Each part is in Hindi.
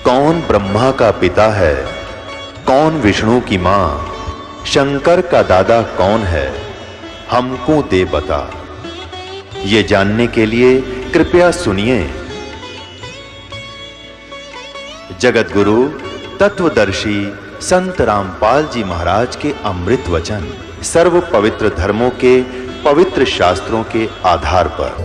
कौन ब्रह्मा का पिता है, कौन विष्णु की मां, शंकर का दादा कौन है, हमको दे बता। ये जानने के लिए कृपया सुनिए। जगत गुरु तत्वदर्शी संत रामपाल जी महाराज के अमृत वचन सर्व पवित्र धर्मों के पवित्र शास्त्रों के आधार पर।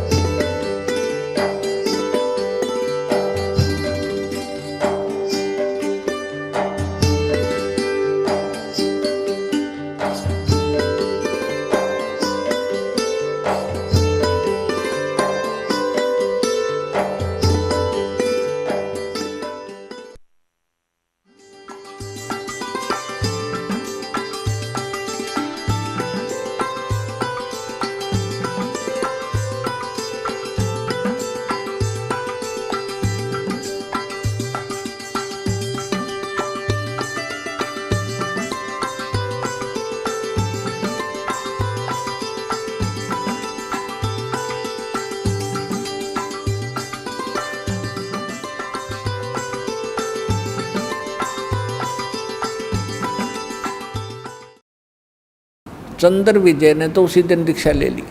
चंद्र विजय ने तो उसी दिन दीक्षा ले ली,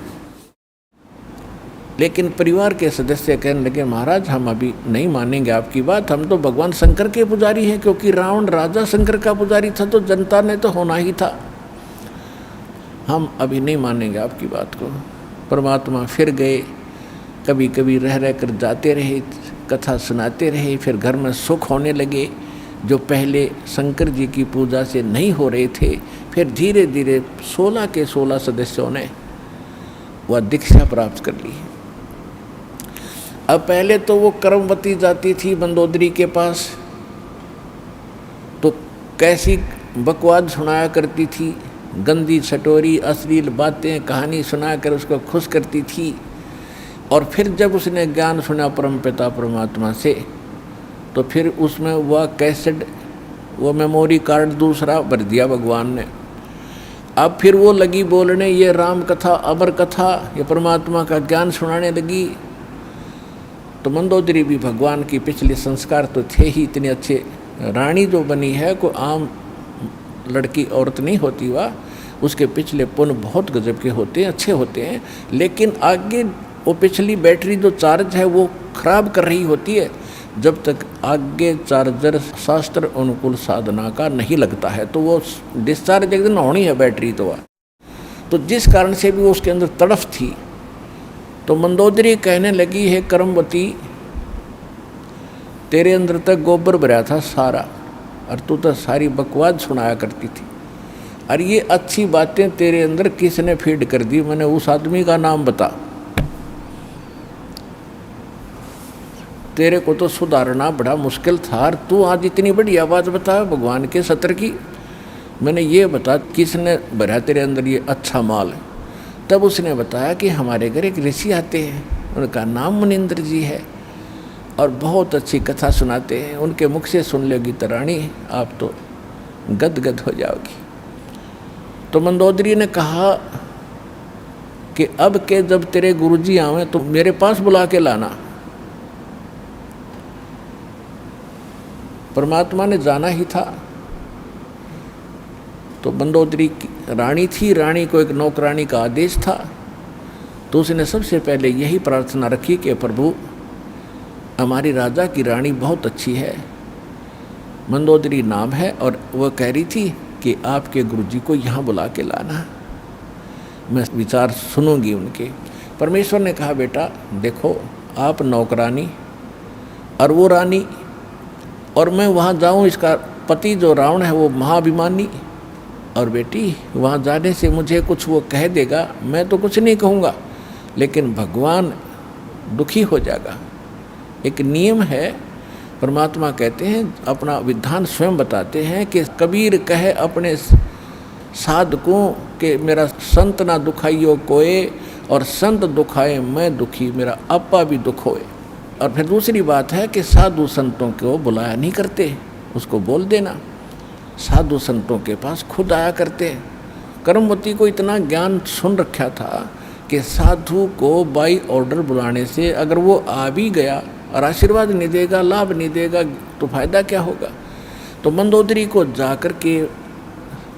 लेकिन परिवार के सदस्य कहने लगे महाराज हम अभी नहीं मानेंगे आपकी बात, हम तो भगवान शंकर के पुजारी हैं, क्योंकि रावण राजा शंकर का पुजारी था तो जनता ने तो होना ही था, हम अभी नहीं मानेंगे आपकी बात को। परमात्मा फिर गए, कभी कभी रह रह कर जाते रहे, कथा सुनाते रहे, फिर घर में सुख होने लगे जो पहले शंकर जी की पूजा से नहीं हो रहे थे। फिर धीरे धीरे 16 के 16 सदस्यों ने वह दीक्षा प्राप्त कर ली। अब पहले तो वो कर्मवती जाती थी मंदोदरी के पास, तो कैसी बकवाद सुनाया करती थी, गंदी सटोरी अश्लील बातें कहानी सुनाकर उसको खुश करती थी। और फिर जब उसने ज्ञान सुना परमपिता परमात्मा से, तो फिर उसमें वह कैसेट, वो मेमोरी कार्ड दूसरा भर दिया भगवान ने। अब फिर वो लगी बोलने ये राम कथा अमर कथा, ये परमात्मा का ज्ञान सुनाने लगी। तो मंदोदरी भी भगवान की पिछले संस्कार तो थे ही इतने अच्छे, रानी जो बनी है कोई आम लड़की औरत नहीं होती, वह उसके पिछले पुण्य बहुत गजब के होते हैं, अच्छे होते हैं। लेकिन आगे वो पिछली बैटरी जो चार्ज है वो खराब कर रही होती है, जब तक आगे चार्जर शास्त्र अनुकूल साधना का नहीं लगता है, तो वो डिस्चार्ज एक दिन होनी है बैटरी तो जिस कारण से भी वो उसके अंदर तड़फ थी। तो मंदोदरी कहने लगी है कर्मवती, तेरे अंदर तक गोबर भरा था सारा, और तू तो सारी बकवाद सुनाया करती थी, और ये अच्छी बातें तेरे अंदर किसने फीड कर दी, मैंने उस आदमी का नाम बता। तेरे को तो सुधारना बड़ा मुश्किल था, और तू आज इतनी बड़ी आवाज़ बता भगवान के सत्र की, मैंने ये बता किसने भरा तेरे अंदर ये अच्छा माल। तब उसने बताया कि हमारे घर एक ऋषि आते हैं, उनका नाम मुनिंद्र जी है, और बहुत अच्छी कथा सुनाते हैं, उनके मुख से सुन लेगी तो रानी आप तो गदगद हो जाओगी। तो मंदोदरी ने कहा कि अब के जब तेरे गुरुजी आवे तो मेरे पास बुला के लाना। परमात्मा ने जाना ही था, तो मंदोदरी की रानी थी, रानी को एक नौकरानी का आदेश था, तो उसने सबसे पहले यही प्रार्थना रखी कि प्रभु हमारी राजा की रानी बहुत अच्छी है, मंदोदरी नाम है, और वह कह रही थी कि आपके गुरुजी को यहाँ बुला के लाना, मैं विचार सुनूंगी उनके। परमेश्वर ने कहा बेटा देखो आप नौकरानी और वो रानी, और मैं वहाँ जाऊँ, इसका पति जो रावण है वो महाभिमानी, और बेटी वहाँ जाने से मुझे कुछ वो कह देगा, मैं तो कुछ नहीं कहूँगा, लेकिन भगवान दुखी हो जाएगा। एक नियम है, परमात्मा कहते हैं अपना विधान स्वयं बताते हैं कि कबीर कहे अपने साधकों के मेरा संत ना दुखाइयो कोय, और संत दुखाए मैं दुखी मेरा आपा भी दुख होए। और फिर दूसरी बात है कि साधु संतों को बुलाया नहीं करते, उसको बोल देना, साधु संतों के पास खुद आया करते। कर्मवती को इतना ज्ञान सुन रखा था कि साधु को बाई ऑर्डर बुलाने से अगर वो आ भी गया और आशीर्वाद नहीं देगा, लाभ नहीं देगा तो फायदा क्या होगा। तो मंदोदरी को जाकर के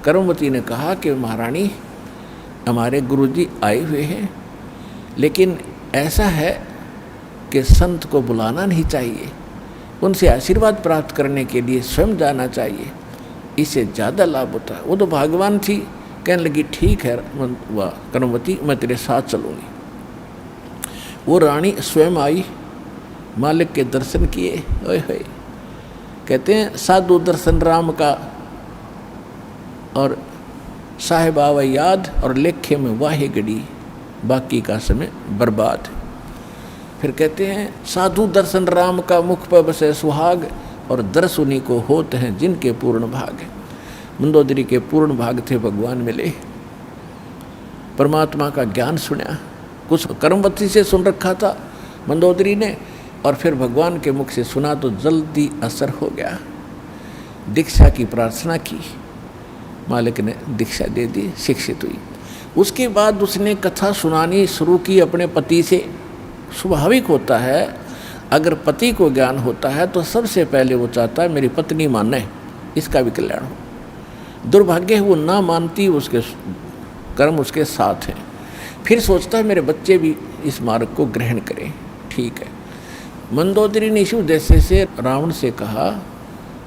कर्मवती ने कहा कि महारानी, हमारे गुरुजी आए हुए हैं, लेकिन ऐसा है कि संत को बुलाना नहीं चाहिए, उनसे आशीर्वाद प्राप्त करने के लिए स्वयं जाना चाहिए, इससे ज़्यादा लाभ होता है। वो तो भगवान थी, कहने लगी ठीक है कर्मवती, मैं तेरे साथ चलूँगी। वो रानी स्वयं आई, मालिक के दर्शन किए। ओए होए, कहते हैं साधु दर्शन राम का और साहिब आवे याद, और लेखे में वाहे गड़ी, बाकी का समय बर्बाद। फिर कहते हैं साधु दर्शन राम का मुख पर बसे सुहाग, और दर्श उन्हीं को होते हैं जिनके पूर्ण भाग है। मंदोदरी के पूर्ण भाग थे, भगवान मिले, परमात्मा का ज्ञान सुना। कुछ कर्मवती से सुन रखा था मंदोदरी ने, और फिर भगवान के मुख से सुना तो जल्दी असर हो गया। दीक्षा की प्रार्थना की, मालिक ने दीक्षा दे दी, शिक्षित हुई। उसके बाद उसने कथा सुनानी शुरू की अपने पति से। स्वाभाविक होता है, अगर पति को ज्ञान होता है तो सबसे पहले वो चाहता है मेरी पत्नी माने, इसका भी कल्याण हो। दुर्भाग्य है वो ना मानती, उसके कर्म उसके साथ हैं। फिर सोचता है मेरे बच्चे भी इस मार्ग को ग्रहण करें। ठीक है, मंदोदरी ने इसी उद्देश्य से रावण से कहा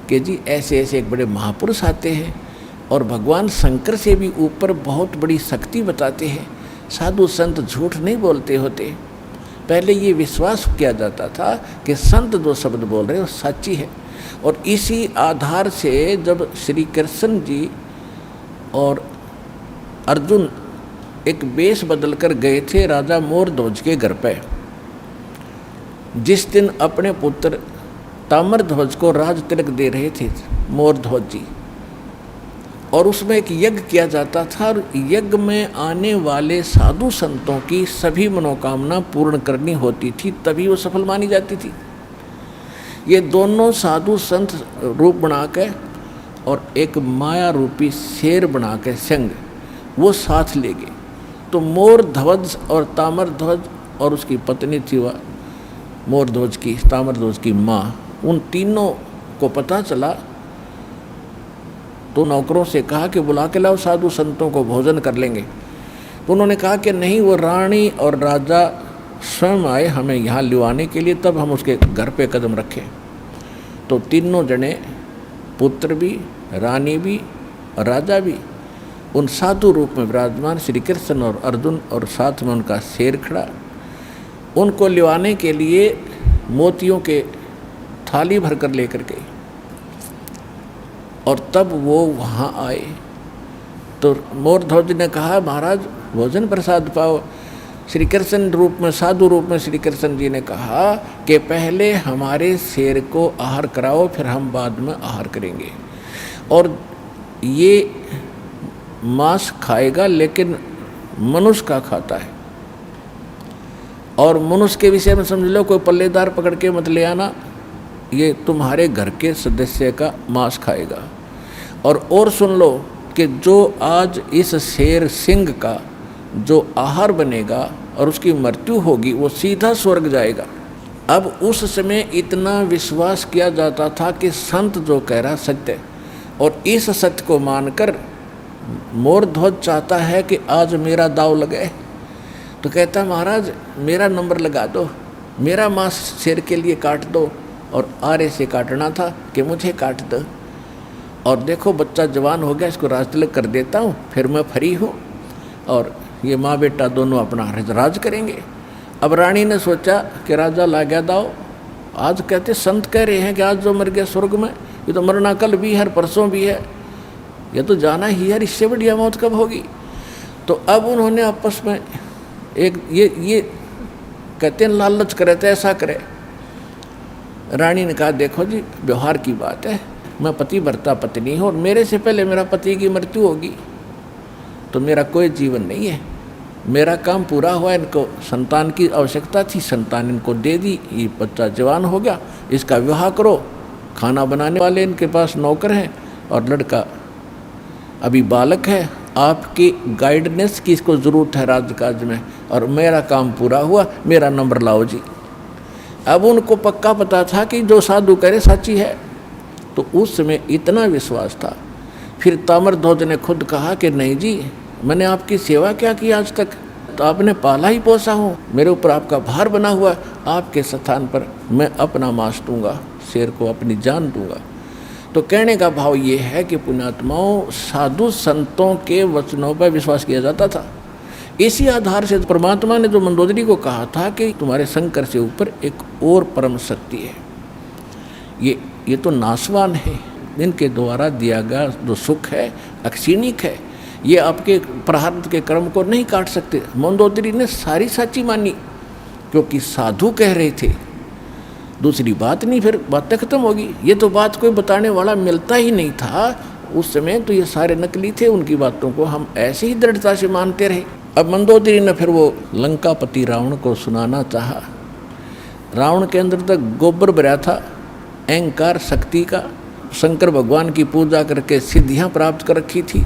कि जी ऐसे ऐसे एक बड़े महापुरुष आते हैं और भगवान शंकर से भी ऊपर बहुत बड़ी शक्ति बताते हैं। साधु संत झूठ नहीं बोलते होते। पहले ये विश्वास किया जाता था कि संत जो शब्द बोल रहे हैं वो सच्ची है, और इसी आधार से जब श्री कृष्ण जी और अर्जुन एक वेश बदल कर गए थे राजा मोरध्वज के घर पे, जिस दिन अपने पुत्र ताम्रध्वज को राज तिलक दे रहे थे मोरध्वज जी, और उसमें एक यज्ञ किया जाता था, और यज्ञ में आने वाले साधु संतों की सभी मनोकामना पूर्ण करनी होती थी, तभी वो सफल मानी जाती थी। ये दोनों साधु संत रूप बना के और एक माया रूपी शेर बना के संग वो साथ ले गए। तो मोरध्वज और ताम्रध्वज और उसकी पत्नी थी वह मोरध्वज की, ताम्रध्वज की माँ, उन तीनों को पता चला तो नौकरों से कहा कि बुला के लाओ साधु संतों को, भोजन कर लेंगे। तो उन्होंने कहा कि नहीं, वो रानी और राजा स्वयं आए हमें यहाँ लिवाने के लिए, तब हम उसके घर पे कदम रखें। तो तीनों जने, पुत्र भी, रानी भी और राजा भी, उन साधु रूप में विराजमान श्री कृष्ण और अर्जुन, और साथ में उनका शेर खड़ा, उनको लिवाने के लिए मोतियों के थाली भर कर लेकर गए। और तब वो वहाँ आए तो मोरध्वज ने कहा महाराज भोजन प्रसाद पाओ। श्री कृष्ण रूप में, साधु रूप में श्री कृष्ण जी ने कहा कि पहले हमारे शेर को आहार कराओ, फिर हम बाद में आहार करेंगे। और ये मांस खाएगा लेकिन मनुष्य का खाता है, और मनुष्य के विषय में समझ लो कोई पल्लेदार पकड़ के मत ले आना, ये तुम्हारे घर के सदस्य का मांस खाएगा। और सुन लो कि जो आज इस शेर सिंह का जो आहार बनेगा और उसकी मृत्यु होगी, वो सीधा स्वर्ग जाएगा। अब उस समय इतना विश्वास किया जाता था कि संत जो कह रहा सत्य, और इस सत्य को मानकर मोरध्वज चाहता है कि आज मेरा दाव लगे। तो कहता महाराज मेरा नंबर लगा दो, मेरा मांस शेर के लिए काट दो, और आरे से काटना था कि मुझे काट दो, और देखो बच्चा जवान हो गया, इसको राज तिलक कर देता हूँ, फिर मैं फ्री हूँ, और ये माँ बेटा दोनों अपना राज करेंगे। अब रानी ने सोचा कि राजा ला गया दाव, आज कहते संत कह रहे हैं कि आज जो मर गया स्वर्ग में, ये तो मरना कल भी है, परसों भी है, ये तो जाना ही है, इससे बढ़िया मौत कब होगी। तो अब उन्होंने आपस में एक ये कहते हैं लालच करे तो ऐसा करे। रानी ने कहा देखो जी व्यवहार की बात है, मैं पति भरता पत्नी हूँ, और मेरे से पहले मेरा पति की मृत्यु होगी तो मेरा कोई जीवन नहीं है, मेरा काम पूरा हुआ। इनको संतान की आवश्यकता थी, संतान इनको दे दी, ये बच्चा जवान हो गया, इसका विवाह करो। खाना बनाने वाले इनके पास नौकर हैं, और लड़का अभी बालक है, आपकी गाइडेंस की इसको ज़रूरत है राजकाज में, और मेरा काम पूरा हुआ, मेरा नंबर लाओ जी। अब उनको पक्का पता था कि जो साधु कह रहे सच्ची है, तो उस समय इतना विश्वास था। फिर ताम्रध्वज ने खुद कहा कि नहीं जी, मैंने आपकी सेवा क्या की आज तक, तो आपने पाला ही पोसा हूँ, मेरे ऊपर आपका भार बना हुआ, आपके स्थान पर मैं अपना मांस दूंगा, शेर को अपनी जान दूंगा। तो कहने का भाव ये है कि पुण्यात्माओं, साधु संतों के वचनों पर विश्वास किया जाता था। इसी आधार से परमात्मा ने जो मंदोदरी को कहा था कि तुम्हारे शंकर से ऊपर एक और परम शक्ति है, ये तो नाशवान है, इनके द्वारा दिया गया जो सुख है अक्षीणिक है, ये आपके प्रारब्ध के कर्म को नहीं काट सकते। मंदोदरी ने सारी सच्ची मानी क्योंकि साधु कह रहे थे, दूसरी बात नहीं, फिर बातें खत्म होगी। ये तो बात कोई बताने वाला मिलता ही नहीं था उस समय, तो ये सारे नकली थे, उनकी बातों को हम ऐसे ही दृढ़ता से मानते रहे। अब मंदोदरी ने फिर वो लंकापति रावण को सुनाना चाहा। रावण के अंदर तक गोबर भरा था अहंकार शक्ति का, शंकर भगवान की पूजा करके सिद्धियां प्राप्त कर रखी थी,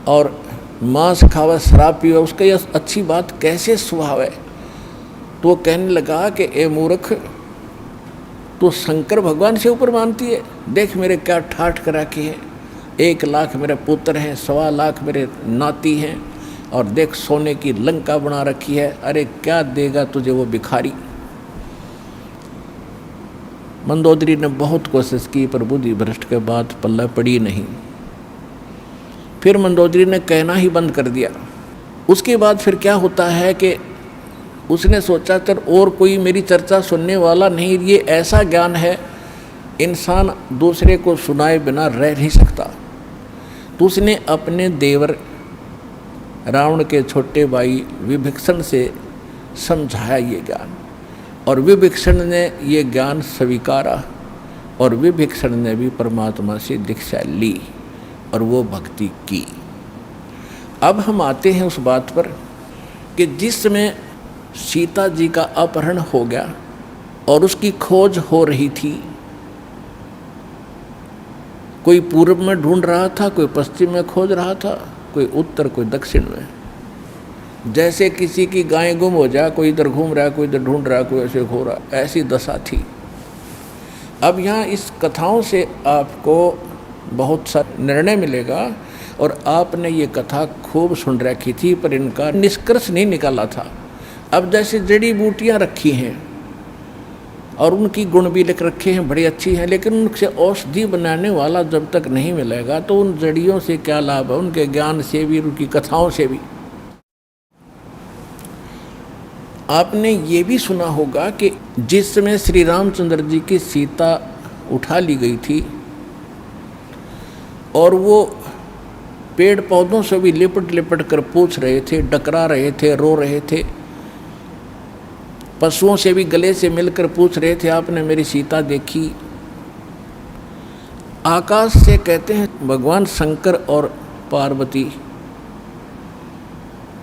और मांस खावा शराब पीवा उसका यह अच्छी बात कैसे स्वभाव है। तो वो कहने लगा कि ए मूर्ख, तो शंकर भगवान से ऊपर मानती है, देख मेरे क्या ठाठ करा के हैं, 1 लाख मेरे पुत्र हैं, 1.25 लाख मेरे नाती हैं, और देख सोने की लंका बना रखी है, अरे क्या देगा तुझे वो भिखारी। मंदोदरी ने बहुत कोशिश की पर बुद्धि भ्रष्ट के बाद पल्ला पड़ी नहीं। फिर मंदोदरी ने कहना ही बंद कर दिया। उसके बाद फिर क्या होता है कि उसने सोचा चल और कोई मेरी चर्चा सुनने वाला नहीं, ये ऐसा ज्ञान है इंसान दूसरे को सुनाए बिना रह नहीं सकता। तो उसने अपने देवर रावण के छोटे भाई विभीषण से समझाया ये ज्ञान, और विभीषण ने ये ज्ञान स्वीकारा, और विभीषण ने भी परमात्मा से दीक्षा ली और वो भक्ति की। अब हम आते हैं उस बात पर कि जिस समय सीता जी का अपहरण हो गया और उसकी खोज हो रही थी, कोई पूर्व में ढूंढ रहा था, कोई पश्चिम में खोज रहा था, कोई उत्तर कोई दक्षिण में। जैसे किसी की गाय गुम हो जाए, कोई इधर घूम रहा है, कोई इधर ढूंढ रहा है, कोई ऐसे हो रहा, ऐसी दशा थी। अब यहाँ इस कथाओं से आपको बहुत सा निर्णय मिलेगा, और आपने ये कथा खूब सुन रखी थी पर इनका निष्कर्ष नहीं निकाला था। अब जैसे जड़ी बूटियाँ रखी हैं और उनकी गुण भी लिख रखे हैं, बड़ी अच्छी हैं, लेकिन उनसे औषधि बनाने वाला जब तक नहीं मिलेगा तो उन जड़ियों से क्या लाभ है, उनके ज्ञान से भी, उनकी कथाओं से भी। आपने ये भी सुना होगा कि जिस समय श्री रामचंद्र जी की सीता उठा ली गई थी और वो पेड़ पौधों से भी लिपट लिपट कर पूछ रहे थे, डकरा रहे थे, रो रहे थे, पशुओं से भी गले से मिलकर पूछ रहे थे, आपने मेरी सीता देखी। आकाश से कहते हैं भगवान शंकर और पार्वती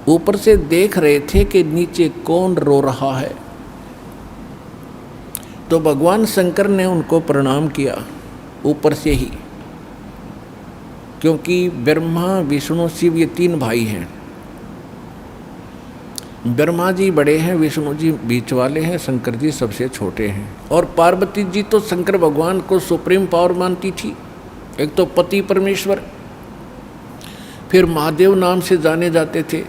ऊपर से देख रहे थे कि नीचे कौन रो रहा है। तो भगवान शंकर ने उनको प्रणाम किया ऊपर से ही, क्योंकि ब्रह्मा विष्णु शिव ये 3 भाई हैं। ब्रह्मा जी बड़े हैं, विष्णु जी बीच वाले हैं, शंकर जी सबसे छोटे हैं। और पार्वती जी तो शंकर भगवान को सुप्रीम पावर मानती थी, एक तो पति परमेश्वर, फिर महादेव नाम से जाने जाते थे।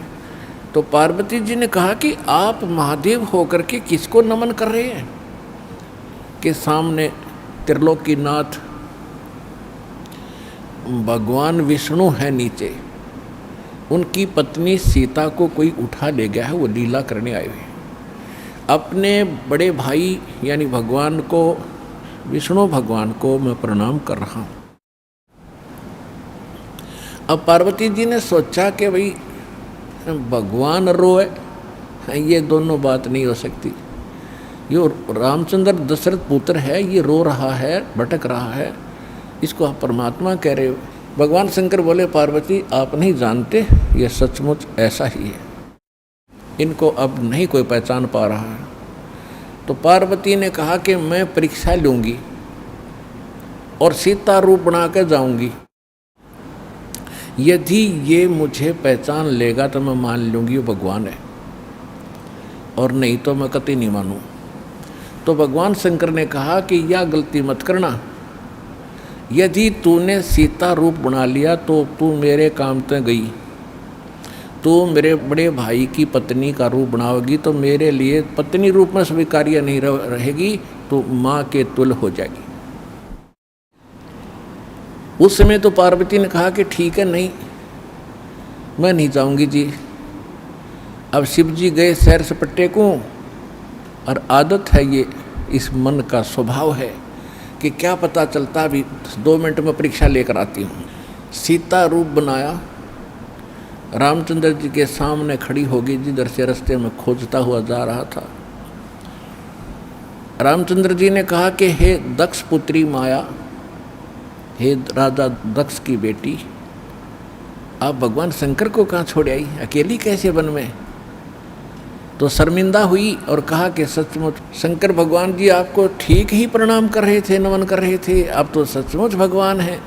तो पार्वती जी ने कहा कि आप महादेव होकर के किसको नमन कर रहे हैं, कि सामने त्रिलोकीनाथ भगवान विष्णु है, नीचे उनकी पत्नी सीता को कोई उठा ले गया है, वो लीला करने आए हुए। अपने बड़े भाई यानी भगवान को, विष्णु भगवान को मैं प्रणाम कर रहा हूँ। अब पार्वती जी ने सोचा कि भाई भगवान रोए, ये दोनों बात नहीं हो सकती। ये रामचंद्र दशरथ पुत्र है, ये रो रहा है, भटक रहा है, इसको आप परमात्मा कह रहे हो। भगवान शंकर बोले पार्वती आप नहीं जानते, ये सचमुच ऐसा ही है, इनको अब नहीं कोई पहचान पा रहा है। तो पार्वती ने कहा कि मैं परीक्षा लूँगी और सीता रूप बना कर जाऊँगी, यदि ये मुझे पहचान लेगा तो मैं मान लूँगी वो भगवान है, और नहीं तो मैं कतई नहीं मानूँ। तो भगवान शंकर ने कहा कि यह गलती मत करना, यदि तूने सीता रूप बना लिया तो तू मेरे काम तक गई, तू मेरे बड़े भाई की पत्नी का रूप बनाओगी तो मेरे लिए पत्नी रूप में स्वीकार्य नहीं रहेगी, तो माँ के तुल्य हो जाएगी। उस समय तो पार्वती ने कहा कि ठीक है, नहीं मैं नहीं जाऊंगी जी। अब शिव जी गए सैर सपट्टे को, और आदत है ये, इस मन का स्वभाव है कि क्या पता चलता, अभी 2 मिनट में परीक्षा लेकर आती हूँ। सीता रूप बनाया, रामचंद्र जी के सामने खड़ी होगी, जिधर से रास्ते में खोजता हुआ जा रहा था। रामचंद्र जी ने कहा कि हे दक्ष पुत्री माया, हे राजा दक्ष की बेटी, आप भगवान शंकर को कहाँ छोड़ आई, अकेली कैसे वन में? तो शर्मिंदा हुई और कहा कि सचमुच शंकर भगवान जी आपको ठीक ही प्रणाम कर रहे थे, नमन कर रहे थे, आप तो सचमुच भगवान हैं।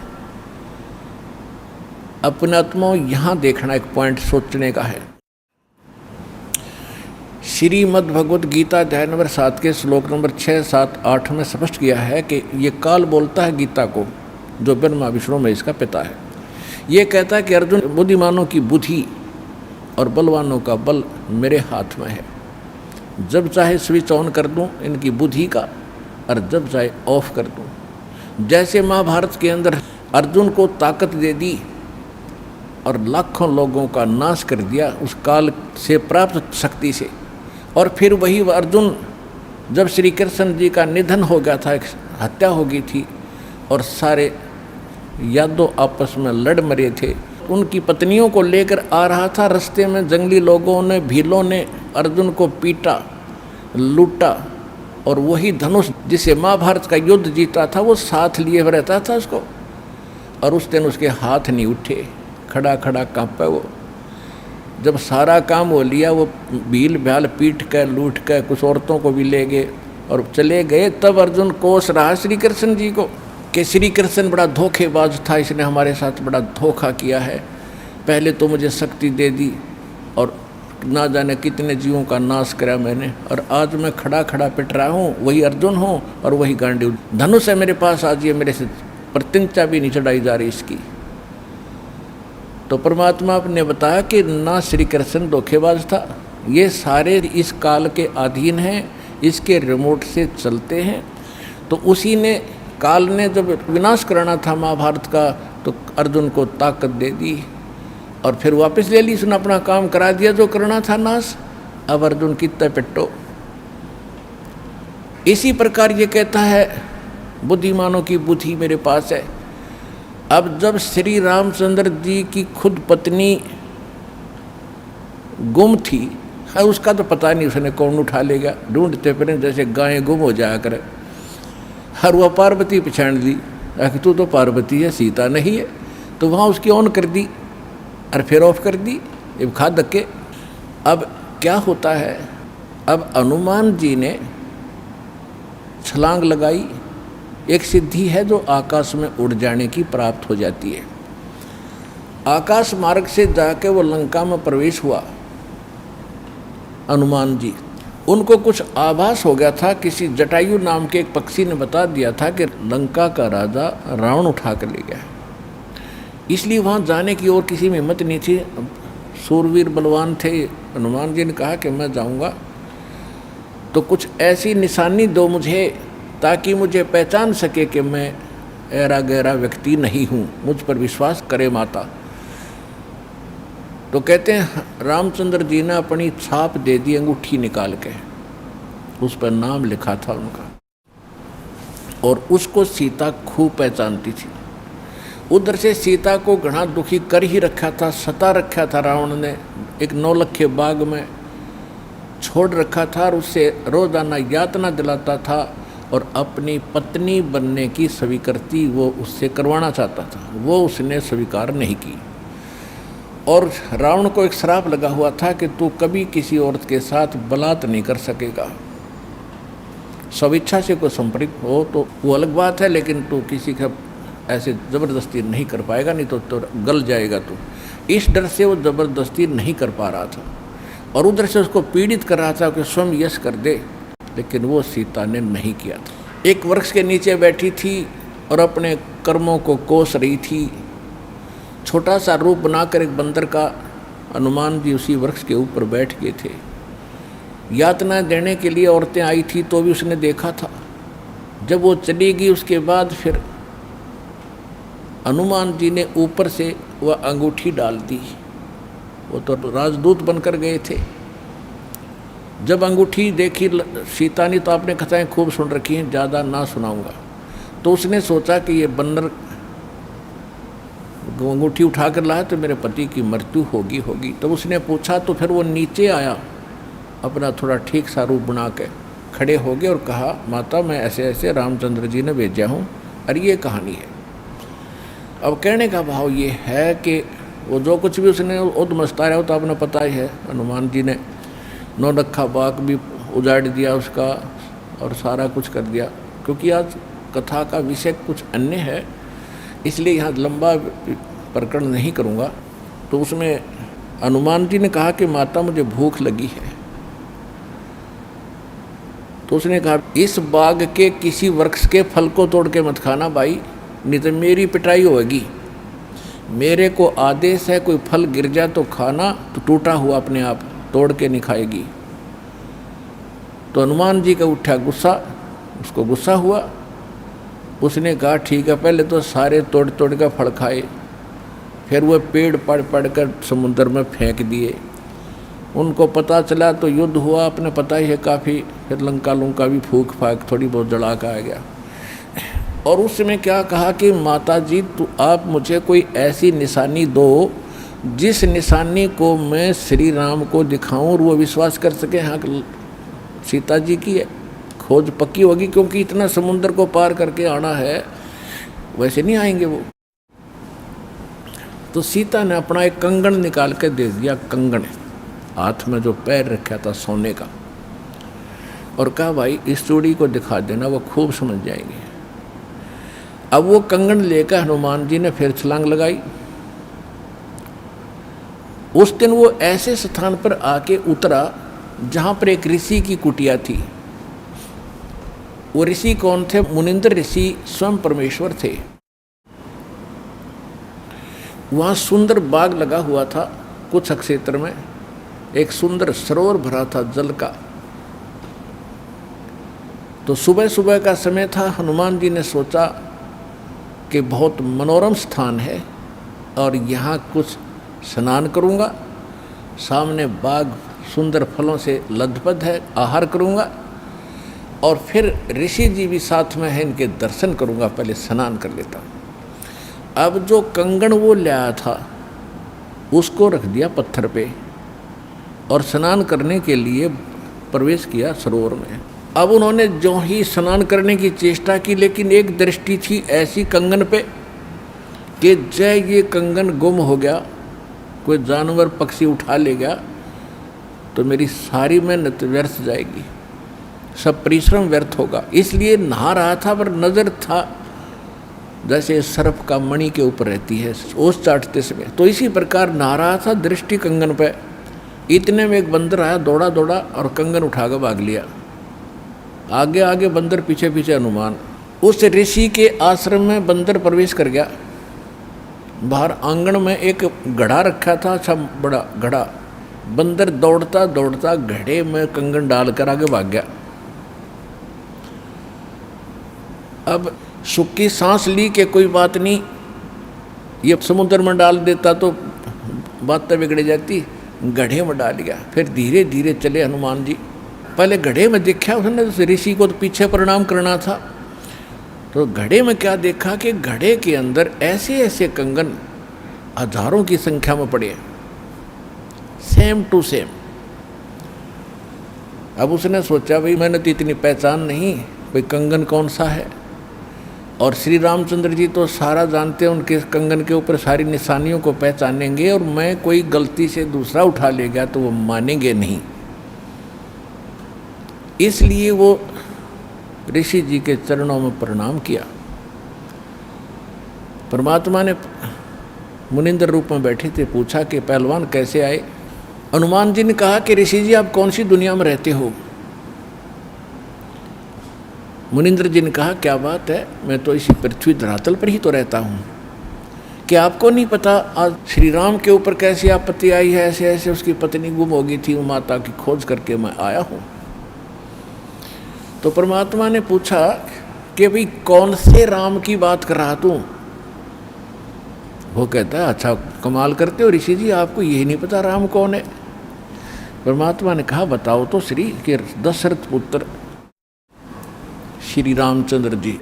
अपने आत्मा यहाँ देखना एक पॉइंट सोचने का है। श्रीमद् भगवद गीता अध्याय नंबर 7 के श्लोक नंबर 6, 7, 8 में स्पष्ट किया है कि ये काल बोलता है गीता को, जो ब्रह्मा विष्णु में इसका पिता है। ये कहता है कि अर्जुन, बुद्धिमानों की बुद्धि और बलवानों का बल मेरे हाथ में है। जब चाहे स्विच ऑन कर दूं इनकी बुद्धि का, और जब चाहे ऑफ कर दूं। जैसे महाभारत के अंदर अर्जुन को ताकत दे दी और लाखों लोगों का नाश कर दिया उस काल से प्राप्त शक्ति से, और फिर वही अर्जुन जब श्री कृष्ण जी का निधन हो गया था, हत्या हो गई थी, और सारे यादव आपस में लड़ मरे थे, उनकी पत्नियों को लेकर आ रहा था। रास्ते में जंगली लोगों ने, भीलों ने अर्जुन को पीटा, लूटा, और वही धनुष जिसे महाभारत का युद्ध जीता था वो साथ लिए रहता था उसको, और उस दिन उसके हाथ नहीं उठे, खड़ा खड़ा कांपा वो। जब सारा काम हो लिया, वो भील भ्याल पीट कर लूट कर कुछ औरतों को भी ले गए और चले गए, तब अर्जुन कोस रहा श्री कृष्ण जी को कि श्री कृष्ण बड़ा धोखेबाज था, इसने हमारे साथ बड़ा धोखा किया है। पहले तो मुझे शक्ति दे दी और ना जाने कितने जीवों का नाश करा मैंने, और आज मैं खड़ा खड़ा पिट रहा हूँ, वही अर्जुन हूँ और वही गांडीव धनुष है मेरे पास, आज ये मेरे से प्रतिज्ञा भी नहीं चढ़ाई जा रही इसकी। तो परमात्मा ने बताया कि ना श्री कृष्ण धोखेबाज था, ये सारे इस काल के अधीन हैं, इसके रिमोट से चलते हैं। तो उसी ने, काल ने जब विनाश करना था महाभारत का, तो अर्जुन को ताकत दे दी और फिर वापस ले ली, उसने अपना काम करा दिया जो करना था नाश। अब अर्जुन कितना पिट्टो। इसी प्रकार ये कहता है बुद्धिमानों की बुद्धि मेरे पास है। अब जब श्री रामचंद्र जी की खुद पत्नी गुम थी, उसका तो पता नहीं उसने कौन उठा लेगा, ढूंढते फिर जैसे गायें गुम हो जाया करे। हर वह पार्वती पहचान ली, तू तो पार्वती है, सीता नहीं है, तो वहाँ उसकी ऑन कर दी और फिर ऑफ कर दी, ये खा धक्के। अब क्या होता है, अब हनुमान जी ने छलांग लगाई, एक सिद्धि है जो आकाश में उड़ जाने की प्राप्त हो जाती है। आकाश मार्ग से जाके वो लंका में प्रवेश हुआ हनुमान जी। उनको कुछ आभास हो गया था, किसी जटायु नाम के एक पक्षी ने बता दिया था कि लंका का राजा रावण उठा कर ले गया, इसलिए वहाँ जाने की और किसी में हिम्मत नहीं थी। सूरवीर बलवान थे, हनुमान जी ने कहा कि मैं जाऊँगा तो कुछ ऐसी निशानी दो मुझे ताकि मुझे पहचान सके कि मैं ऐरा गहरा व्यक्ति नहीं हूँ, मुझ पर विश्वास करे माता। तो कहते हैं रामचंद्र जी ने अपनी छाप दे दी, अंगूठी निकाल के, उस पर नाम लिखा था उनका, और उसको सीता खूब पहचानती थी। उधर से सीता को घना दुखी कर ही रखा था, सता रखा था रावण ने, एक नौलखे बाग में छोड़ रखा था और उससे रोजाना यातना दिलाता था और अपनी पत्नी बनने की स्वीकृति वो उससे करवाना चाहता था, वो उसने स्वीकार नहीं की। और रावण को एक श्राप लगा हुआ था कि तू कभी किसी औरत के साथ बलात् नहीं कर सकेगा, स्वेच्छा से कोई संपर्क हो तो वो अलग बात है, लेकिन तू किसी का ऐसे ज़बरदस्ती नहीं कर पाएगा, नहीं तो गल जाएगा तू। इस डर से वो ज़बरदस्ती नहीं कर पा रहा था और उधर से उसको पीड़ित कर रहा था कि स्वयं यश कर दे। लेकिन वो सीता ने नहीं किया था। एक वृक्ष के नीचे बैठी थी और अपने कर्मों को कोस रही थी। छोटा सा रूप बनाकर एक बंदर का हनुमान जी उसी वृक्ष के ऊपर बैठ गए थे। यातना देने के लिए औरतें आई थी तो भी उसने देखा था। जब वो चली गई उसके बाद फिर हनुमान जी ने ऊपर से वह अंगूठी डाल दी। वो तो राजदूत बनकर गए थे। जब अंगूठी देखी सीता ने तो आपने कथाएं खूब सुन रखी हैं, ज़्यादा ना सुनाऊंगा। तो उसने सोचा कि ये बंदर अंगूठी उठा कर लाया तो मेरे पति की मृत्यु होगी। तो उसने पूछा तो फिर वो नीचे आया, अपना थोड़ा ठीक सा रूप बना के खड़े हो गए और कहा, माता मैं ऐसे ऐसे रामचंद्र जी ने भेजा हूँ और ये कहानी है। अब कहने का भाव ये है कि वो जो कुछ भी उसने उद्मस्ता रहा हो तो आपने पता ही है, हनुमान जी ने नौलखा बाग भी उजाड़ दिया उसका और सारा कुछ कर दिया। क्योंकि आज कथा का विषय कुछ अन्य है, इसलिए यहाँ लंबा प्रकरण नहीं करूँगा। तो उसमें हनुमान जी ने कहा कि माता मुझे भूख लगी है। तो उसने कहा इस बाग के किसी वृक्ष के फल को तोड़ के मत खाना भाई, नहीं तो मेरी पिटाई होगी। मेरे को आदेश है कोई फल गिर जाए तो खाना, तो टूटा हुआ अपने आप तोड़ के नहीं खाएगी। तो हनुमान जी का उठा गुस्सा, उसको गुस्सा हुआ। उसने कहा ठीक है, पहले तो सारे तोड़ तोड़ कर फल खाए, फिर वह पेड़ पड़ पड़ कर समुद्र में फेंक दिए। उनको पता चला तो युद्ध हुआ, अपने पता ही है काफ़ी। फिर लंका लुंका भी फूक फाक थोड़ी बहुत जला का आ गया। और उस समय क्या कहा कि माता जी तो आप मुझे कोई ऐसी निशानी दो जिस निशानी को मैं श्री राम को दिखाऊं और वो विश्वास कर सके हाँ सीता जी की है, खोज पक्की होगी। क्योंकि इतना समुद्र को पार करके आना है, वैसे नहीं आएंगे वो। तो सीता ने अपना एक कंगन निकाल के दे दिया, कंगन हाथ में जो पैर रखा था सोने का, और कहा भाई इस चूड़ी को दिखा देना, वो खूब समझ जाएंगे। अब वो कंगन लेकर हनुमान जी ने फिर छलांग लगाई। उस दिन वो ऐसे स्थान पर आके उतरा जहाँ पर एक ऋषि की कुटिया थी। वो ऋषि कौन थे? मुनिंद्र ऋषि स्वयं परमेश्वर थे। वहाँ सुंदर बाग लगा हुआ था, कुछ क्षेत्र में एक सुंदर सरोवर भरा था जल का। तो सुबह सुबह का समय था। हनुमान जी ने सोचा कि बहुत मनोरम स्थान है और यहाँ कुछ स्नान करूँगा, सामने बाग सुंदर फलों से लदपद है, आहार करूँगा और फिर ऋषि जी भी साथ में है, इनके दर्शन करूँगा, पहले स्नान कर लेता हूँ। अब जो कंगन वो लाया था उसको रख दिया पत्थर पे और स्नान करने के लिए प्रवेश किया सरोवर में। अब उन्होंने जो ही स्नान करने की चेष्टा की, लेकिन एक दृष्टि थी ऐसी कंगन पे कि जय ये कंगन गुम हो गया, कोई जानवर पक्षी उठा ले गया तो मेरी सारी मेहनत व्यर्थ जाएगी, सब परिश्रम व्यर्थ होगा। इसलिए नहा रहा था पर नज़र था जैसे सर्प का मणि के ऊपर रहती है ओस चाटते समय, तो इसी प्रकार नहा रहा था, दृष्टि कंगन पे। इतने में एक बंदर आया, दौड़ा दौड़ा और कंगन उठाकर भाग लिया। आगे आगे बंदर, पीछे पीछे हनुमान। उस ऋषि के आश्रम में बंदर प्रवेश कर गया। बाहर आंगन में एक घड़ा रखा था, अच्छा बड़ा घड़ा। बंदर दौड़ता दौड़ता घड़े में कंगन डालकर आगे भाग गया। अब सुख की सांस ली कि कोई बात नहीं, ये समुद्र में डाल देता तो बात बिगड़ जाती, गड्ढे में डाल गया। फिर धीरे धीरे चले हनुमान जी। पहले घड़े में देखा उसने, ऋषि को तो पीछे प्रणाम करना था। तो घड़े में क्या देखा कि घड़े के अंदर ऐसे ऐसे कंगन हजारों की संख्या में पड़े, सेम टू सेम। अब उसने सोचा भाई मैंने तो इतनी पहचान नहीं, कोई कंगन कौन सा है। और श्री रामचंद्र जी तो सारा जानते हैं, उनके कंगन के ऊपर सारी निशानियों को पहचानेंगे, और मैं कोई गलती से दूसरा उठा ले गया तो वो मानेंगे नहीं। इसलिए वो ऋषि जी के चरणों में प्रणाम किया। परमात्मा ने मुनिंद्र रूप में बैठे थे, पूछा कि पहलवान कैसे आए। हनुमान जी ने कहा कि ऋषि जी आप कौन सी दुनिया में रहते हो? मुनींद्र जी ने कहा क्या बात है, मैं तो इसी पृथ्वी धरातल पर ही तो रहता हूँ, क्या आपको नहीं पता आज श्री राम के ऊपर कैसी आपत्ति आई है, ऐसे ऐसे उसकी पत्नी गुम हो गई थी, वो माता की खोज करके मैं आया हूँ। तो परमात्मा ने पूछा कि भाई कौन से राम की बात कर रहा तू? वो कहता है अच्छा कमाल करते हो ऋषि जी, आपको यही नहीं पता राम कौन है? परमात्मा ने कहा बताओ तो श्री, कि दशरथ पुत्र श्री रामचंद्र जी,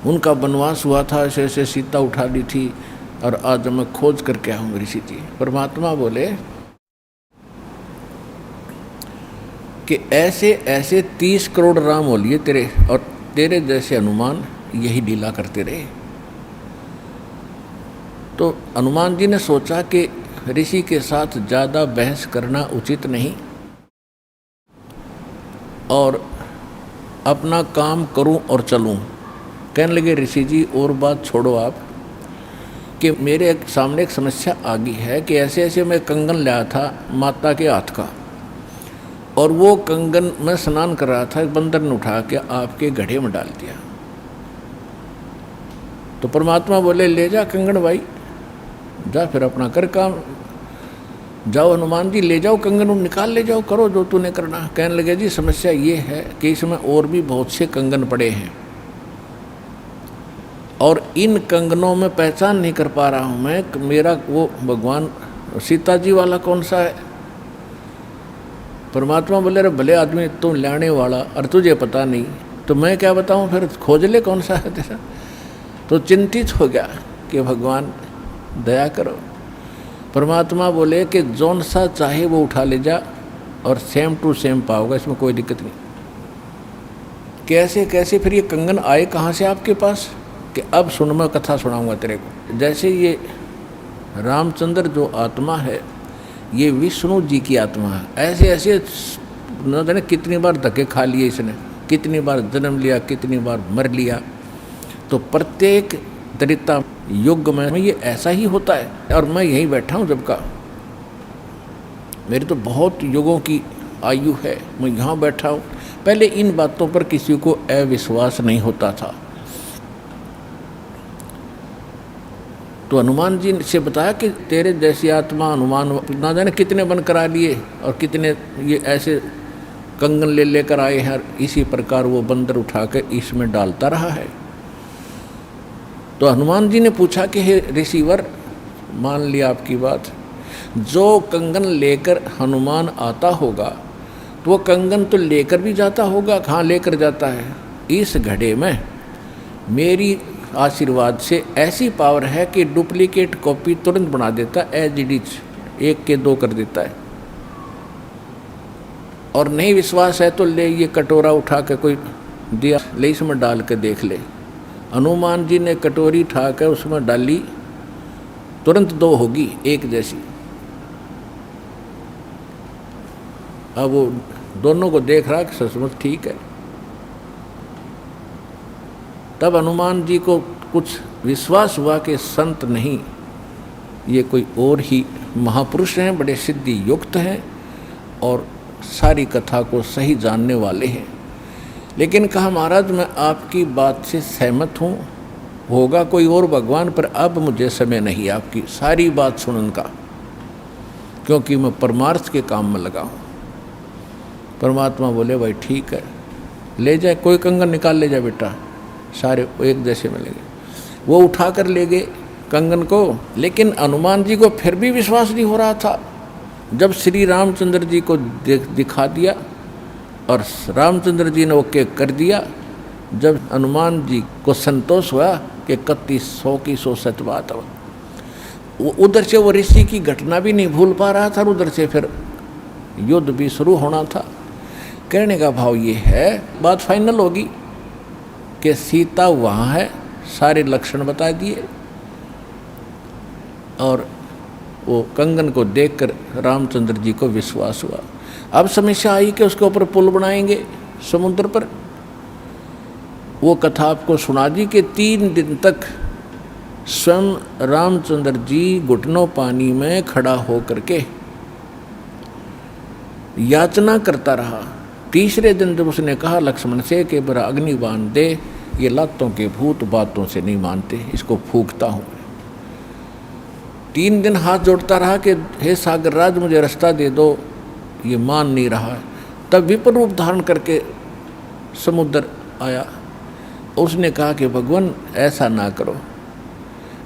उनका वनवास हुआ था, ऐसे ऐसे सीता उठा ली थी और आज मैं खोज करके आया हूँ ऋषि जी। परमात्मा बोले कि ऐसे ऐसे 30 करोड़ राम हो लिए तेरे, और तेरे जैसे हनुमान यही लीला करते रहे। तो हनुमान जी ने सोचा कि ऋषि के साथ ज़्यादा बहस करना उचित नहीं और अपना काम करूं और चलूं। कहने लगे ऋषि जी और बात छोड़ो आप, कि मेरे सामने एक समस्या आ गई है कि ऐसे ऐसे मैं कंगन लाया था माता के हाथ का, और वो कंगन मैं स्नान कर रहा था, बंदर ने उठा के आपके घड़े में डाल दिया। तो परमात्मा बोले ले जा कंगन भाई, जा फिर अपना कर काम, जाओ हनुमान जी ले जाओ कंगन, निकाल ले जाओ, करो जो तूने करना। कहने लगे जी समस्या ये है कि इसमें और भी बहुत से कंगन पड़े हैं और इन कंगनों में पहचान नहीं कर पा रहा हूँ मैं, मेरा वो भगवान सीता जी वाला कौन सा है? परमात्मा बोले अरे भले आदमी तुम लाने वाला और तुझे पता नहीं तो मैं क्या बताऊँ, फिर खोज ले कौन सा है तेरा। तो चिंतित हो गया कि भगवान दया करो। परमात्मा बोले कि जौन सा चाहे वो उठा ले जा और सेम टू सेम पाओगे, इसमें कोई दिक्कत नहीं। कैसे कैसे फिर ये कंगन आए कहाँ से आपके पास? कि अब सुन, मैं कथा सुनाऊंगा तेरे को। जैसे ये रामचंद्र जो आत्मा है ये विष्णु जी की आत्मा है, ऐसे ऐसे न जाने कितनी बार धक्के खा लिए इसने, कितनी बार जन्म लिया, कितनी बार मर लिया। तो प्रत्येक त्रेता युग में ये ऐसा ही होता है। और मैं यहीं बैठा हूँ जब का, मेरी तो बहुत युगों की आयु है, मैं यहाँ बैठा हूँ। पहले इन बातों पर किसी को अविश्वास नहीं होता था। तो हनुमान जी से बताया कि तेरे जैसी आत्मा हनुमान ना जाने कितने बन करा लिए और कितने ये ऐसे कंगन ले लेकर आए हैं, इसी प्रकार वो बंदर उठा कर इसमें डालता रहा है। तो हनुमान जी ने पूछा कि हे ऋषिवर, मान लिया आपकी बात, जो कंगन लेकर हनुमान आता होगा तो वो कंगन तो लेकर भी जाता होगा, कहाँ लेकर जाता है? इस घड़े में मेरी आशीर्वाद से ऐसी पावर है कि डुप्लीकेट कॉपी तुरंत बना देता, एज इट इज, 1 के 2 कर देता है। और नहीं विश्वास है तो ले ये कटोरा उठा के कोई दिया, ले इसमें डाल के देख ले। हनुमान जी ने कटोरी उठा कर उसमें डाली, तुरंत 2 होगी, 1 जैसी। अब वो दोनों को देख रहा कि सचमुच ठीक है। तब हनुमान जी को कुछ विश्वास हुआ कि संत नहीं, ये कोई और ही महापुरुष हैं, बड़े सिद्धि युक्त हैं और सारी कथा को सही जानने वाले हैं। लेकिन कहा महाराज मैं आपकी बात से सहमत हूँ, होगा कोई और भगवान, पर अब मुझे समय नहीं आपकी सारी बात सुनने का, क्योंकि मैं परमार्थ के काम में लगा हूँ। परमात्मा बोले भाई ठीक है, ले जाए, कोई कंगन निकाल ले जाए बेटा, सारे एक जैसे मिलेंगे। वो उठा कर ले गए कंगन को। लेकिन हनुमान जी को फिर भी विश्वास नहीं हो रहा था। जब श्री रामचंद्र जी को दिखा दिया और रामचंद्र जी ने ओके कर दिया, जब हनुमान जी को संतोष हुआ कि 3100 की 100 सच बात है, वो उधर से वो ऋषि की घटना भी नहीं भूल पा रहा था, उधर से फिर युद्ध भी शुरू होना था। कहने का भाव ये है, बात फाइनल होगी कि सीता वहाँ है, सारे लक्षण बता दिए, और वो कंगन को देखकर रामचंद्र जी को विश्वास हुआ। अब समस्या आई कि उसके ऊपर पुल बनाएंगे समुद्र पर। वो कथा आपको सुना दी कि 3 दिन तक स्वयं रामचंद्र जी घुटनों पानी में खड़ा होकर के याचना करता रहा तीसरे दिन जब उसने कहा लक्ष्मण से कि बड़ा अग्नि बांध दे, ये लातों के भूत बातों से नहीं मानते, इसको फूंकता हूँ। 3 दिन हाथ जोड़ता रहा कि हे सागर राज मुझे रास्ता दे दो, ये मान नहीं रहा। तब विपर रूप धारण करके समुद्र आया। उसने कहा कि भगवान ऐसा ना करो,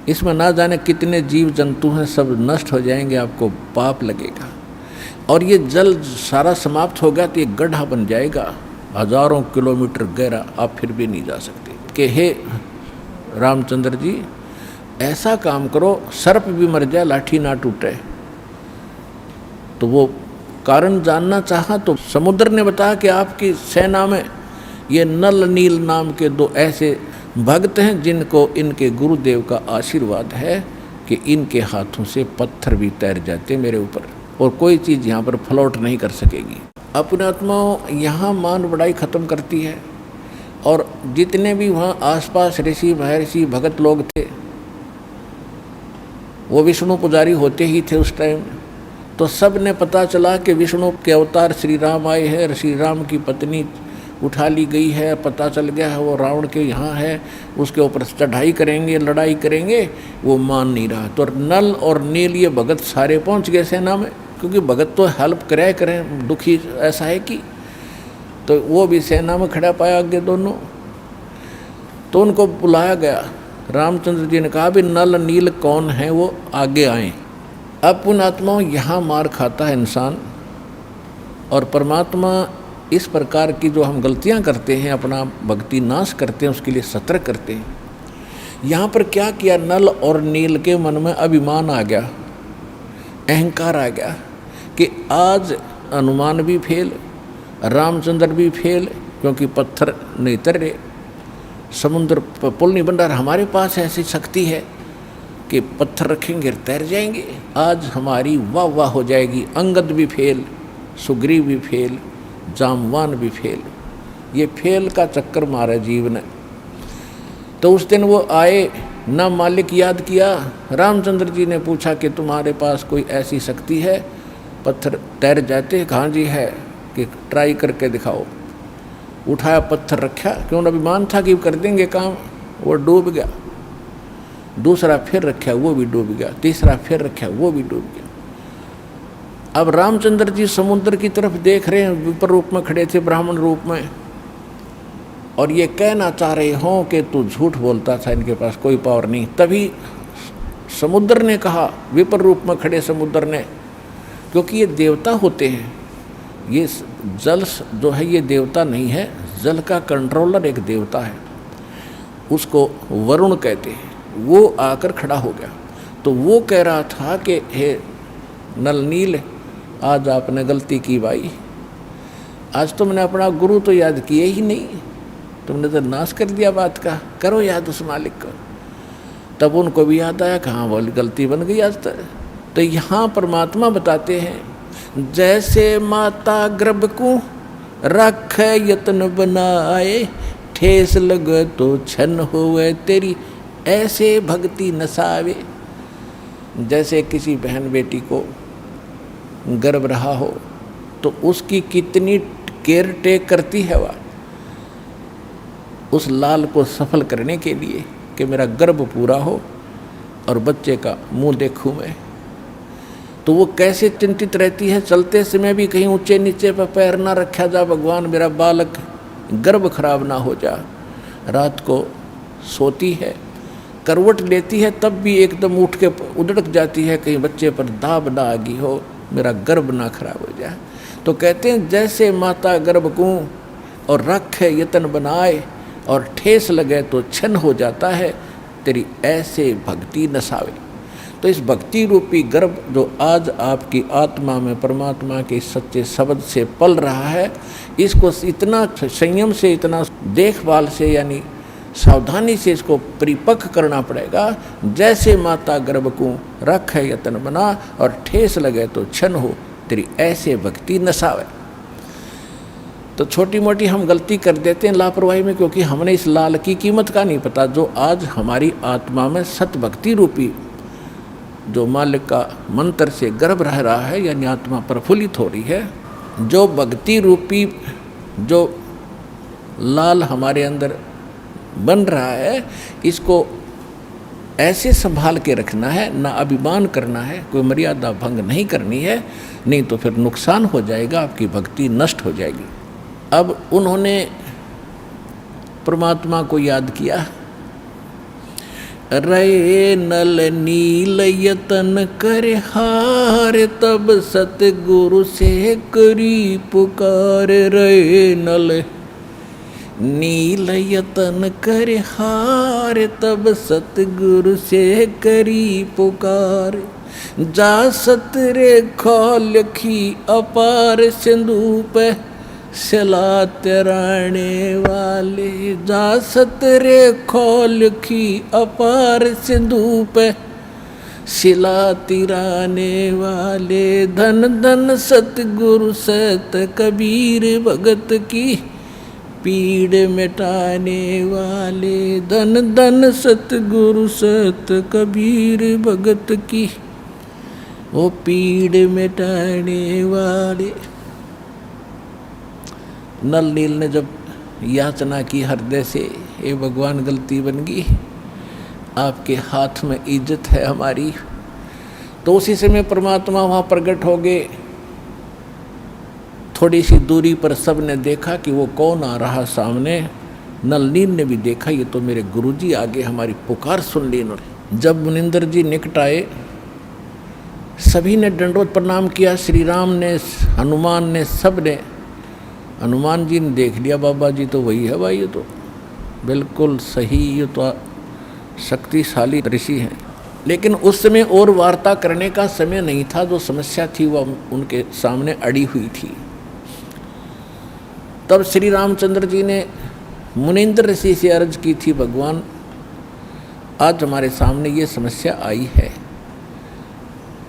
इसमें ना जाने कितने जीव जंतु हैं, सब नष्ट हो जाएंगे, आपको पाप लगेगा। और ये जल सारा समाप्त हो गया तो ये गड्ढा बन जाएगा, हजारों किलोमीटर गहरा, आप फिर भी नहीं जा सकते। कि हे रामचंद्र जी, ऐसा काम करो, सर्प भी मर जाए लाठी ना टूटे। तो वो कारण जानना चाहा तो समुद्र ने बताया कि आपकी सेना में ये नल नील नाम के 2 ऐसे भक्त हैं जिनको इनके गुरुदेव का आशीर्वाद है कि इनके हाथों से पत्थर भी तैर जाते मेरे ऊपर, और कोई चीज़ यहाँ पर फ्लोट नहीं कर सकेगी। अपने आत्माओं यहाँ मान बढ़ाई खत्म करती है। और जितने भी वहाँ आसपास ऋषि महर्षि भगत लोग थे, वो विष्णु पुजारी होते ही थे उस टाइम। तो सब ने पता चला कि विष्णु के अवतार श्री राम आए हैं, श्री राम की पत्नी उठा ली गई है, पता चल गया है वो रावण के यहाँ है, उसके ऊपर चढ़ाई करेंगे, लड़ाई करेंगे। वो मान नहीं रहा। तो नल और नील ये भगत सारे पहुँच गए सेना में, क्योंकि भगत तो हेल्प करें, दुखी ऐसा है कि। तो वो भी सेना में खड़ा पाया आगे दोनों। तो उनको बुलाया गया। रामचंद्र जी ने कहा भी नल नील कौन है, वो आगे आए। अब पुण्यात्माओं यहाँ मार खाता है इंसान, और परमात्मा इस प्रकार की जो हम गलतियाँ करते हैं, अपना भक्ति नाश करते हैं, उसके लिए सतर्क करते हैं। यहाँ पर क्या किया, नल और नील के मन में अभिमान आ गया, अहंकार आ गया कि आज हनुमान भी फेल, रामचंद्र भी फेल, क्योंकि पत्थर नहीं तर रहे, समुद्र पर पुल नहीं बन रहा। हमारे पास ऐसी शक्ति है कि पत्थर रखेंगे तैर जाएंगे, आज हमारी वाह वाह हो जाएगी। अंगद भी फेल, सुग्रीव भी फेल, जामवान भी फेल, ये फेल का चक्कर मारा जीव ने। तो उस दिन वो आए, ना मालिक याद किया। रामचंद्र जी ने पूछा कि तुम्हारे पास कोई ऐसी शक्ति है पत्थर तैर जाते? कहाँ जी है, कि ट्राई करके दिखाओ। उठाया, पत्थर रखा, क्यों अभिमान था कि कर देंगे काम, वो डूब गया। दूसरा फिर रखा, वो भी डूब गया। तीसरा फिर रखा, वो भी डूब गया। अब रामचंद्र जी समुद्र की तरफ देख रहे हैं, विपर रूप में खड़े थे, ब्राह्मण रूप में, और ये कहना चाह रहे हों कि तू झूठ बोलता था, इनके पास कोई पावर नहीं। तभी समुद्र ने कहा, विपर रूप में खड़े समुद्र ने, क्योंकि ये देवता होते हैं, ये जल जो है ये देवता नहीं है, जल का कंट्रोलर एक देवता है, उसको वरुण कहते हैं। वो आकर खड़ा हो गया। तो वो कह रहा था कि हे नल नील, आज आपने गलती की भाई, आज तुमने अपना गुरु तो याद किए ही नहीं, तुमने तो नाश कर दिया बात का, करो याद उस मालिक को। तब उनको भी याद आया, कहाँ बोल गलती बन गई आज तक। तो यहाँ परमात्मा बताते हैं, जैसे माता गर्भ को रख यत्न बनाए, ठेस लगे तो छन होवे तेरी, ऐसे भक्ति नसावे। जैसे किसी बहन बेटी को गर्भ रहा हो तो उसकी कितनी केयर टेक करती है वह उस लाल को सफल करने के लिए कि मेरा गर्भ पूरा हो और बच्चे का मुंह देखूं मैं। तो वो कैसे चिंतित रहती है, चलते समय भी कहीं ऊंचे नीचे पर पैर ना रखा जा, भगवान मेरा बालक गर्भ खराब ना हो जा। रात को सोती है, करवट लेती है, तब भी एकदम उठ के उधड़क जाती है, कहीं बच्चे पर दाब ना आ गई हो, मेरा गर्भ ना खराब हो जाए। तो कहते हैं जैसे माता गर्भ को और रखे यतन बनाए और ठेस लगे तो छन हो जाता है, तेरी ऐसे भक्ति नसावे। तो इस भक्ति रूपी गर्भ जो आज आपकी आत्मा में परमात्मा के सच्चे शब्द से पल रहा है, इसको इतना संयम से, इतना देखभाल से, यानी सावधानी से इसको परिपक्व करना पड़ेगा। जैसे माता गर्भ को रख है यतन बना और ठेस लगे तो छन हो, तेरी ऐसे भक्ति नसावे। तो छोटी मोटी हम गलती कर देते हैं लापरवाही में, क्योंकि हमने इस लाल की कीमत का नहीं पता, जो आज हमारी आत्मा में सत भक्ति रूपी जो मालिक का मंत्र से गर्भ रह रहा है, यानी आत्मा प्रफुल्लित हो रही है, जो भक्ति रूपी जो लाल हमारे अंदर बन रहा है, इसको ऐसे संभाल के रखना है, ना अभिमान करना है, कोई मर्यादा भंग नहीं करनी है, नहीं तो फिर नुकसान हो जाएगा, आपकी भक्ति नष्ट हो जाएगी। अब उन्होंने परमात्मा को याद किया। रे नल नील यतन कर हार, तब सतगुरु से करी पुकार। रे नल नील यतन कर हार, तब सतगुरु से करी पुकार। जा सतरे खोलखी अपार, सिंधु पे सिला तराने वाले। जा सतरे खोलखी अपार, सिंधु पे सिला तिराने वाले। धन धन सतगुरु सत कबीर, भगत की पीड़ मिटाने वाले। धन धन सतगुरु सत कबीर, भगत की वो पीड़ मिटाने वाले। नल नील ने जब याचना की हृदय से, हे भगवान गलती बन गई, आपके हाथ में इज्जत है हमारी, तो उसी समय परमात्मा वहाँ प्रकट हो गए। थोड़ी सी दूरी पर सब ने देखा कि वो कौन आ रहा सामने। नल नील ने भी देखा, ये तो मेरे गुरुजी आगे हमारी पुकार सुन ली इन्होंने। जब मुनिंदर जी निकट आए, सभी ने दंडवत प्रणाम किया, श्री राम ने, हनुमान ने, सब ने। हनुमान जी ने देख लिया, बाबा जी तो वही है भाई, ये तो बिल्कुल सही, ये तो शक्तिशाली ऋषि हैं। लेकिन उस समय और वार्ता करने का समय नहीं था, जो समस्या थी वह उनके सामने अड़ी हुई थी। तब श्री रामचंद्र जी ने मुनिंद्र ऋषि से अर्ज की थी, भगवान आज हमारे सामने ये समस्या आई है।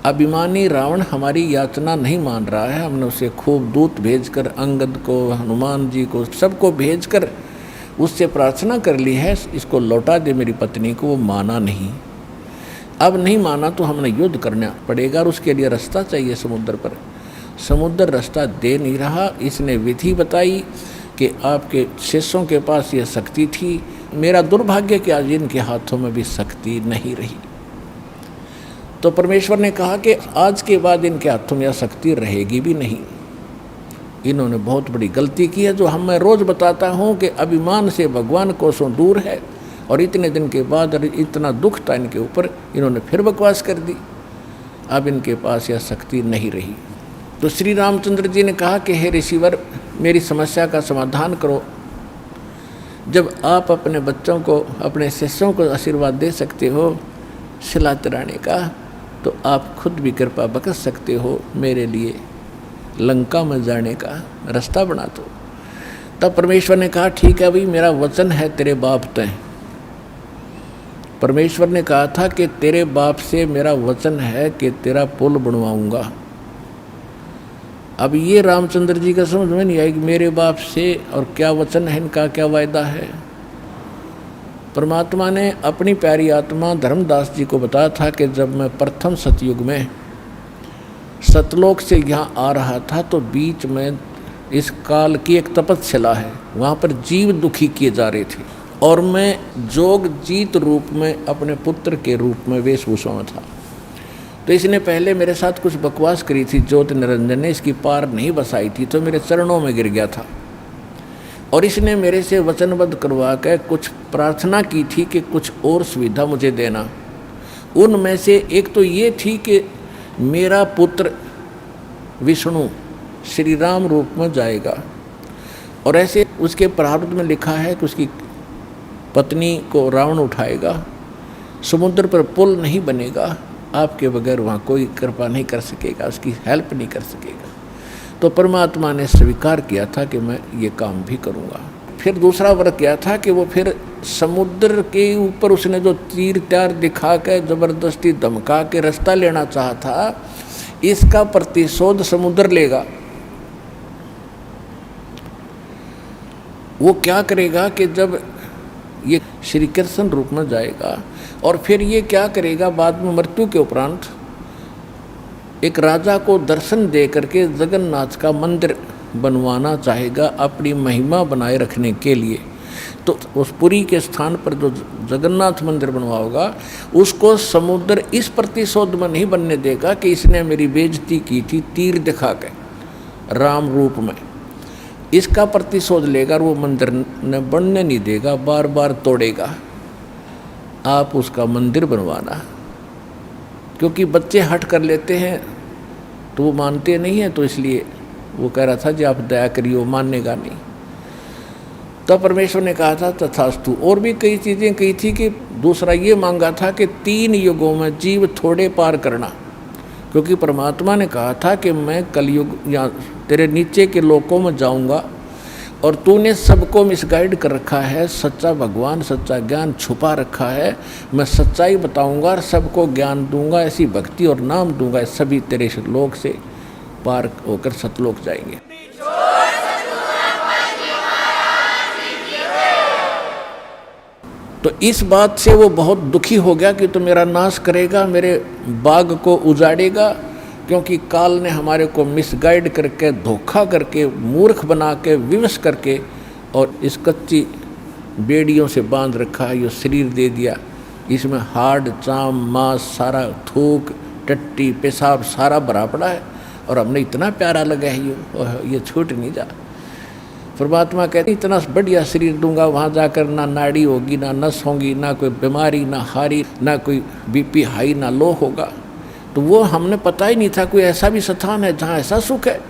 अभिमानी रावण हमारी याचना नहीं मान रहा है। हमने उसे खूब दूत भेजकर, अंगद को, हनुमान जी को, सबको भेजकर उससे प्रार्थना कर ली है, इसको लौटा दे मेरी पत्नी को। वो माना नहीं। अब नहीं माना तो हमें युद्ध करना पड़ेगा और उसके लिए रास्ता चाहिए समुद्र पर। समुद्र रास्ता दे नहीं रहा। इसने विधि बताई कि आपके शिष्यों के पास यह शक्ति थी, मेरा दुर्भाग्य कि आज इनके हाथों में भी शक्ति नहीं रही। तो परमेश्वर ने कहा कि आज के बाद इनके हाथों में यह शक्ति रहेगी भी नहीं। इन्होंने बहुत बड़ी गलती की है, जो हम मैं रोज़ बताता हूँ कि अभिमान से भगवान कोसों दूर है, और इतने दिन के बाद इतना दुख था इनके ऊपर, इन्होंने फिर बकवास कर दी। अब इनके पास यह शक्ति नहीं रही। तो श्री रामचंद्र जी ने कहा कि हे ऋषिवर, मेरी समस्या का समाधान करो। जब आप अपने बच्चों को, अपने शिष्यों को आशीर्वाद दे सकते हो सिला तिराने का, तो आप खुद भी कृपा बख्श सकते हो, मेरे लिए लंका में जाने का रास्ता बना दो। तब परमेश्वर ने कहा ठीक है भाई, मेरा वचन है तेरे बाप तय। परमेश्वर ने कहा था कि तेरे बाप से मेरा वचन है कि तेरा पुल बनवाऊंगा। अब ये रामचंद्र जी का समझ में नहीं आई कि मेरे बाप से और क्या वचन है इनका, क्या वायदा है। परमात्मा ने अपनी प्यारी आत्मा धर्मदास जी को बताया था कि जब मैं प्रथम सतयुग में सतलोक से यहाँ आ रहा था, तो बीच में इस काल की एक तपस्या है, वहाँ पर जीव दुखी किए जा रहे थे, और मैं जोग जीत रूप में अपने पुत्र के रूप में वेशभूषा में था। तो इसने पहले मेरे साथ कुछ बकवास करी थी, ज्योत निरंजन ने इसकी पार नहीं बसाई थी, तो मेरे चरणों में गिर गया था। और इसने मेरे से वचनबद्ध करवा कर कुछ प्रार्थना की थी कि कुछ और सुविधा मुझे देना। उनमें से एक तो ये थी कि मेरा पुत्र विष्णु श्री राम रूप में जाएगा, और ऐसे उसके प्रारब्ध में लिखा है कि उसकी पत्नी को रावण उठाएगा, समुद्र पर पुल नहीं बनेगा, आपके बगैर वहाँ कोई कृपा नहीं कर सकेगा, उसकी हेल्प नहीं कर सकेगा। तो परमात्मा ने स्वीकार किया था कि मैं ये काम भी करूँगा। फिर दूसरा वर्ग क्या था कि वो फिर समुद्र के ऊपर उसने जो तीर त्यार दिखा के ज़बरदस्ती धमका के रास्ता लेना चाहा था, इसका प्रतिशोध समुद्र लेगा। वो क्या करेगा कि जब ये श्री कृष्ण रूप में जाएगा, और फिर ये क्या करेगा बाद में मृत्यु के उपरांत, एक राजा को दर्शन दे करके जगन्नाथ का मंदिर बनवाना चाहेगा अपनी महिमा बनाए रखने के लिए, तो उस पुरी के स्थान पर जो जगन्नाथ मंदिर बनवाओगा उसको समुद्र इस प्रतिशोध में नहीं बनने देगा कि इसने मेरी बेइज्जती की थी तीर दिखा के राम रूप में, इसका प्रतिशोध लेकर वो मंदिर न बनने नहीं देगा, बार बार तोड़ेगा। आप उसका मंदिर बनवाना, क्योंकि बच्चे हट कर लेते हैं तो वो मानते नहीं हैं, तो इसलिए वो कह रहा था जी आप दया करिए, मानेगा नहीं। तब परमेश्वर ने कहा था तथास्तु। और भी कई चीज़ें कही थी कि दूसरा ये मांगा था कि 3 युगों में जीव थोड़े पार करना, क्योंकि परमात्मा ने कहा था कि मैं कलयुग या तेरे नीचे के लोकों में जाऊंगा और तूने सबको मिसगाइड कर रखा है, सच्चा भगवान सच्चा ज्ञान छुपा रखा है, मैं सच्चाई बताऊंगा और सबको ज्ञान दूंगा, ऐसी भक्ति और नाम दूंगा, सभी तेरे लोक से पार होकर सतलोक जाएंगे। तो इस बात से वो बहुत दुखी हो गया कि तो मेरा नाश करेगा, मेरे बाग को उजाड़ेगा, क्योंकि काल ने हमारे को मिसगाइड करके धोखा करके मूर्ख बना के विवश करके और इस कच्ची बेड़ियों से बांध रखा है, ये शरीर दे दिया, इसमें हाड़ चाम मांस सारा थूक टट्टी पेशाब सारा भरा पड़ा है और हमने इतना प्यारा लगा है ये छूट नहीं जा। परमात्मा कहते इतना बढ़िया शरीर दूंगा, वहाँ जाकर ना नाड़ी होगी ना नस होगी, ना कोई बीमारी ना हारी, ना कोई बीपी हाई ना लो होगा। तो वो हमने पता ही नहीं था कोई ऐसा भी स्थान है जहाँ ऐसा सुख है।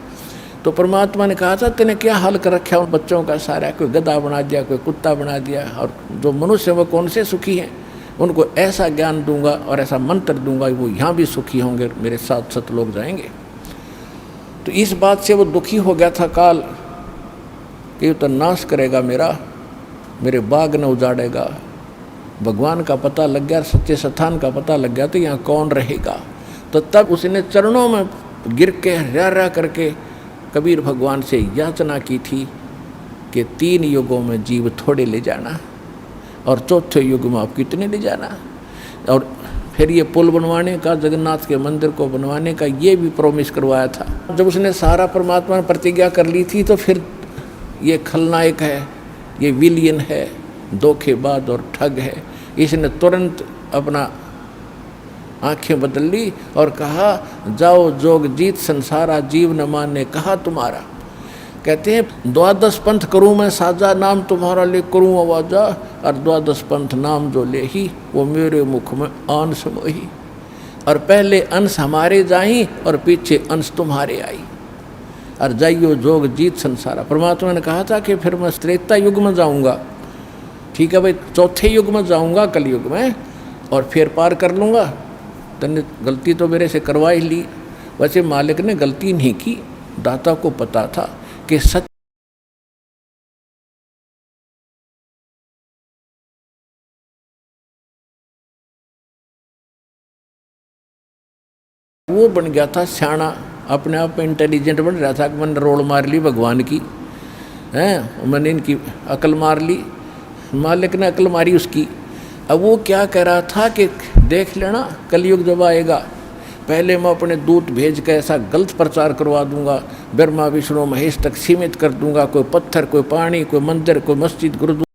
तो परमात्मा ने कहा था तेने क्या हाल कर रखा उन बच्चों का सारा, कोई गधा बना दिया कोई कुत्ता बना दिया, और जो मनुष्य वो कौन से सुखी हैं, उनको ऐसा ज्ञान दूंगा और ऐसा मंत्र दूंगा वो यहाँ भी सुखी होंगे, मेरे साथ सतलोक जाएंगे। तो इस बात से वो दुखी हो गया था काल कि तो नाश करेगा मेरे बाग न उजाड़ेगा। भगवान का पता लग गया, सच्चे स्थान का पता लग गया तो यहाँ कौन रहेगा। तो तब उसने चरणों में गिर के रा करके कबीर भगवान से याचना की थी कि 3 युगों में जीव थोड़े ले जाना और चौथे युग में आप कितने ले जाना। और फिर ये पुल बनवाने का, जगन्नाथ के मंदिर को बनवाने का ये भी प्रॉमिस करवाया था। जब उसने सारा परमात्मा ने प्रतिज्ञा कर ली थी तो फिर ये खलनायक है, ये विलियन है, धोखेबाज और ठग है, इसने तुरंत अपना आंखें बदल ली और कहा जाओ जोग जीत संसारा जीव न माने कहा तुम्हारा। कहते हैं 12 पंथ करूँ मैं साजा नाम तुम्हारा ले करूँ आवाजा, और 12 पंथ नाम जो ले ही वो मेरे मुख में आन समोही। और पहले अंश हमारे जाई और पीछे अंश तुम्हारे आई, और जाइयो जोग जीत संसारा। परमात्मा ने कहा था कि फिर मैं त्रेता युग में जाऊंगा, ठीक है भाई, चौथे युग में जाऊंगा कलयुग में और फिर पार कर लूँगा। तने गलती तो मेरे से करवा ही ली। वैसे मालिक ने गलती नहीं की, दाता को पता था कि सच वो बन गया था सियाना, अपने आप में इंटेलिजेंट बन रहा था कि मैंने रोड़ मार ली भगवान की, हैं मैंने इनकी अकल मार ली, मालिक ने अकल मारी उसकी। अब वो क्या कह रहा था कि देख लेना कलयुग जब आएगा, पहले मैं अपने दूत भेज कर ऐसा गलत प्रचार करवा दूंगा, ब्रह्मा विष्णु महेश तक सीमित कर दूंगा, कोई पत्थर कोई पानी कोई मंदिर कोई मस्जिद गुरुद्वारा